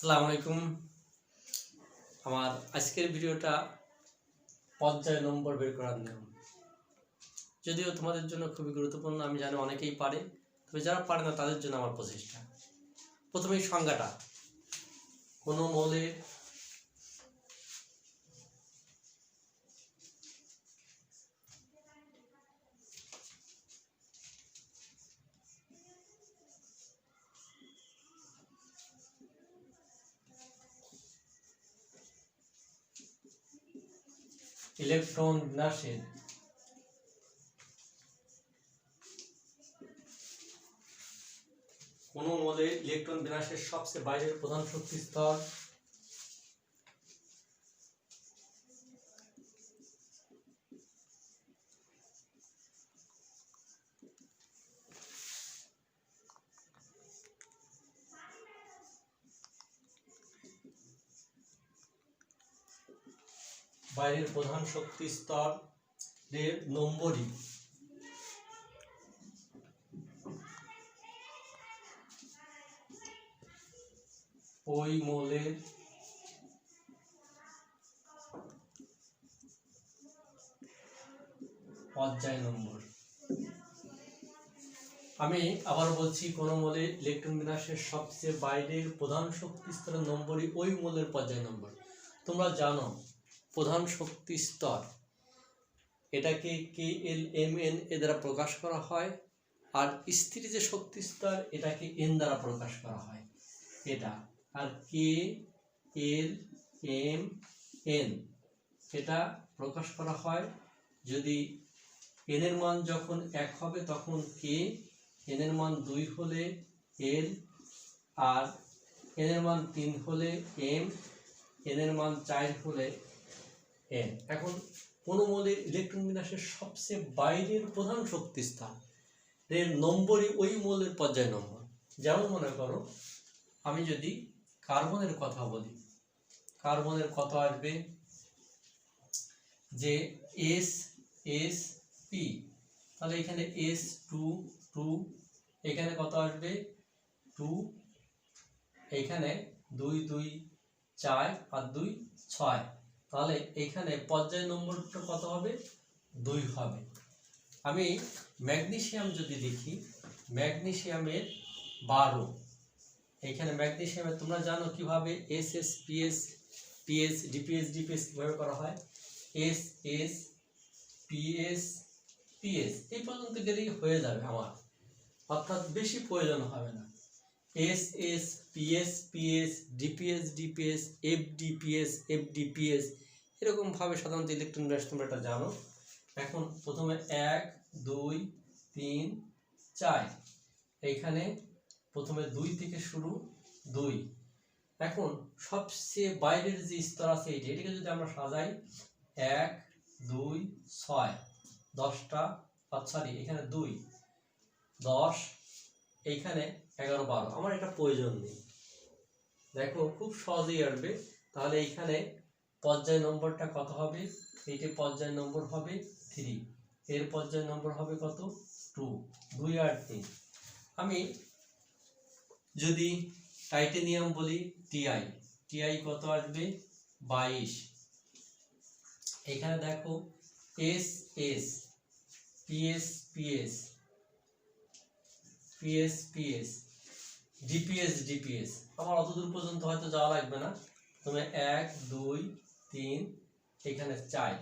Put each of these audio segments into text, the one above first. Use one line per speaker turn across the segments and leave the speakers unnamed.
আসসালামু আলাইকুম। আমার আজকের ভিডিওটা পর্যায় নম্বর বের করার নিয়ম, যদিও তোমাদের জন্য খুবই গুরুত্বপূর্ণ। আমি জানি অনেকেই পারে, তবে যারা পারে না তাদের জন্য আমার প্রচেষ্টা। প্রথমেই সংজ্ঞাটা, কোনো মৌলের ইলেকট্রন বিন্যাসের সবচেয়ে বাইরের প্রধান শক্তি স্তর এর নম্বরই ওই মৌলের পর্যায় নম্বর। আমি আবার বলছি, কোনো মৌলের ইলেকট্রন বিন্যাসের সবচেয়ে বাইরের প্রধান শক্তি স্তরের নম্বরই ওই মৌলের পর্যায় নম্বর। তোমরা জানো প্রধান শক্তি স্তর এটাকে KLMN এ দ্বারা প্রকাশ করা হয়, আর স্থির যে শক্তি স্তর এটাকে N দ্বারা প্রকাশ করা হয়। এটা আর KLMN এটা প্রকাশ করা হয় যদি n এর মান যখন 1 হবে তখন K, n এর মান 2 হলে L, আর n এর মান 3 হলে M, n এর মান 4 হলে N। এখন কোনো মৌলের ইলেকট্রন বিন্যাসের সবচেয়ে বাইরের প্রধান শক্তি স্তর এর নম্বরই ওই মৌলের পর্যায় নম্বর। যেমন মনে করো, আমি যদি কার্বনের কথা বলি, কার্বনের কত আসবে যে SP, তাহলে এখানে S2 এখানে কত আসবে 2, এখানে 2 2 4 আর 2 6, তাহলে এখানে পর্যায় নম্বরটা কত হবে 2 হবে। আমি ম্যাগনেসিয়াম যদি দেখি, ম্যাগনেসিয়ামের 12, এখানে ম্যাগনেসিয়ামে তোমরা জানো কিভাবে SS PS PS DPS DPS কিভাবে করা হয়, SS PS PS এই পর্যন্ত গেলেই হয়ে যাবে আমার, অর্থাৎ বেশি প্রয়োজন হবে না। SS PS PS DPS DPS FDPS FDPS এরকম ভাবে সাধারণত ইলেকট্রন বিন্যাস তোমরা এটা জানো। এখন প্রথমে 1 2 3 4, এইখানে প্রথমে 2 থেকে শুরু 2। এখন সবচেয়ে বাইরের যে স্তর আছে এটাকে যদি আমরা সাজাই 1 2 6 10টা, সরি এখানে 2 10, এইখানে 11 12, আমার এটা প্রয়োজন নেই। দেখো খুব সহজেই আসবে। তাহলে এইখানে পর্যায় নম্বরটা কত হবে, এইটা পর্যায় নম্বর হবে 3, এর পর্যায় নম্বর হবে কত 2 2 আর 3। আমি যদি টাইটেনিয়াম বলি TI কত আসবে 22, এখানে দেখো SS PS PS PS PS DPS DPS, আমার অতদূর পর্যন্ত হয়তো যাওয়া লাগবে না। তুমি 1 2 3 এখানে 4,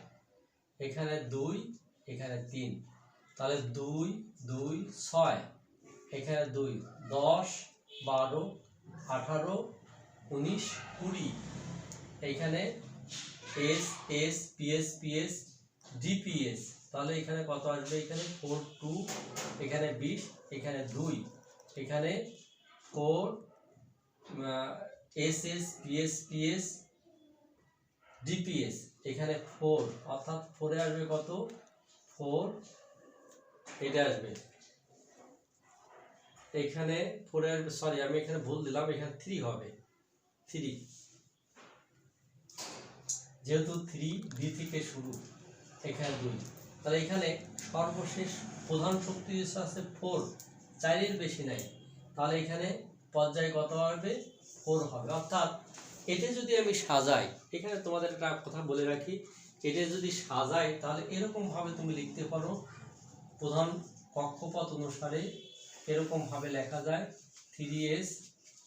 এখানে 2 এখানে 3, তাহলে 2 2 6, এখানে 2 10 12 18 19 20, এইখানে SS PS PS DPS, তাহলে এখানে কত আসবে, এখানে 4 2, এখানে 20, এখানে 2, এখানে 4 SS PS PS DPS, এখানে 4, অর্থাৎ 4 এ আসবে কত 4, এটা আসবে এখানে 4 এ আসবে, সরি আমি এখানে ভুল দিলাম, এখানে 3 হবে 3, যেহেতু 3 B থেকে শুরু, এখানে 2, তাহলে এখানে সর্বশেষ প্রধান শক্তি আছে 4, 4 এর বেশি নাই, তাহলে এখানে পর্যায় কত আসবে 4 হবে। অর্থাৎ এটা যদি আমি সাজাই, এখানে তোমাদের একটা কথা বলে রাখি, এটা যদি সাজাই তাহলে এরকম ভাবে তুমি লিখতে পারো, প্রধান কক্ষপথ অনুসারে এরকম ভাবে লেখা যায় 3s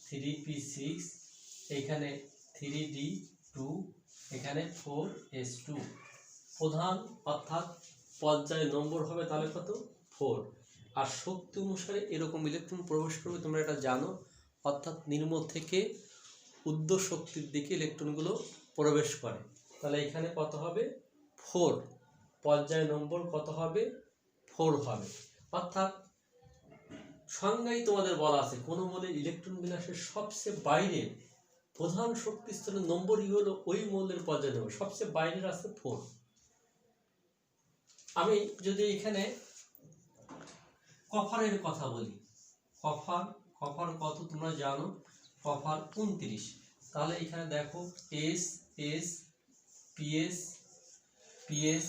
3p6, এখানে 3d 2, এখানে 4s2। প্রধান অর্থাৎ পর্যায় নম্বর হবে তাহলে কত 4। আর শক্তি অনুসারে এরকম ইলেকট্রন প্রবেশ করবে, তোমরা এটা জানো। অর্থাৎ নির্মল থেকে উদ্ধ শক্তির দিকে ইলেকট্রনগুলো প্রবেশ করে। তাহলে এখানে কত হবে 4, পর্যায় নম্বর কত হবে 4 হবে। অর্থাৎ সংজ্ঞায় তোমাদের বলা আছে কোন মৌলের ইলেকট্রন বিন্যাসের সবচেয়ে বাইরের প্রধান শক্তি স্তরের নম্বরই হলো ওই মৌলের পর্যায় নম্বর, সবচেয়ে বাইরের আছে 4। আমি যদি এখানে কপারের কথা বলি, কপার কত তোমরা জানো, কপার 29। তাহলে এখানে দেখো S S PS PS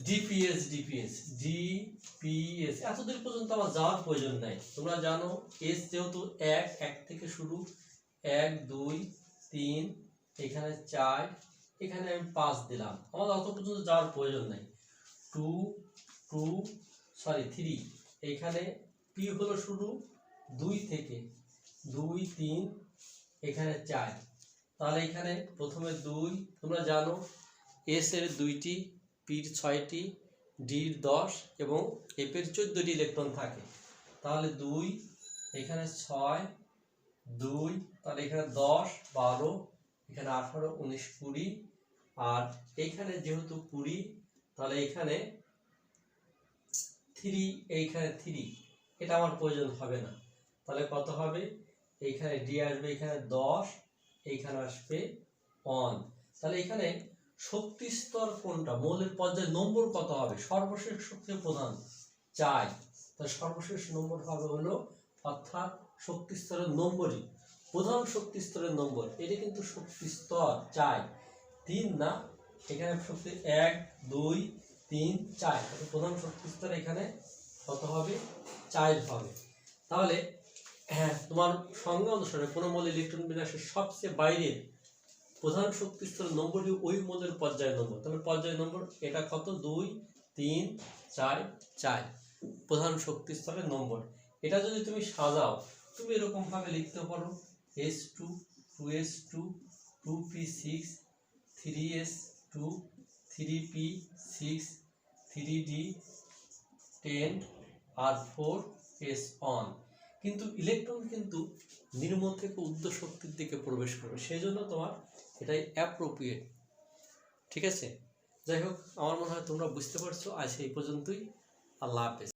DPS DPS DPS, এতদূর পর্যন্ত আমার যাওয়ার প্রয়োজন নাই। তোমরা জানো এস যেহেতু 1 থেকে শুরু, 1 2 3, এখানে 4, এখানে আমি 5 দিলাম, আমার অত পর্যন্ত যাওয়ার প্রয়োজন নাই। 3, এখানে পি হলো শুরু 2 থেকে, 2 3, এখানে 4। তাহলে এখানে প্রথমে 2, তোমরা জানো এস এর 2টি, পির 6টি, ডির 10 এবং এফের 14টি ইলেকট্রন থাকে। তাহলে 2, এখানে 6 2, তাহলে এখানে 10 12, এখানে 18 19 20, আর এইখানে যেহেতু 20, তাহলে এখানে 3, এইখানে 3, এটা আমার প্রয়োজন হবে না। তাহলে কত হবে, এইখানে ডি আসবে, এখানে 10, এইখানে আসবে 1। তাহলে এখানে শক্তি স্তর কোনটা, মৌলের পর্যায় নম্বর কত হবে, সর্বশেষ শক্তি প্রধান 4, তাহলে সর্বশেষ নম্বর হবে হলো, অর্থাৎ শক্তি স্তরের নম্বরই প্রধান শক্তি স্তরের নম্বর। এটা কিন্তু শক্তি স্তর 4, 3 না, এখানে শক্তি 1 2 3 4, প্রধান শক্তি স্তর এখানে কত হবে 4 হবে। তাহলে হ্যাঁ, তোমার সংজ্ঞা অনুসারে কোন মৌলের ইলেকট্রন বিন্যাসের সবচেয়ে বাইরের প্রধান শক্তি স্তরের নম্বরই ওই মৌলের পর্যায় নম্বর। তাহলে পর্যায় নম্বর এটা কত 2 3 4 4, প্রধান শক্তি স্তরের নম্বর। এটা যদি তুমি সাজাও, তুমি এরকম ভাবে লিখতে পারো s2 2s2 2p6 3s2 3p6 3d10 আর 4s1। কিন্তু ইলেকট্রন কিন্তু নির্মল থেকে উদ্ধ শক্তির দিকে প্রবেশ করবে, সেই জন্য তোমার এটাই অ্যাপ্রোপ্রিয়েট। ঠিক আছে, যাই হোক, আমার মনে হয় তোমরা বুঝতে পারছো। আজ এই পর্যন্তই। আল্লাহ হাফেজ।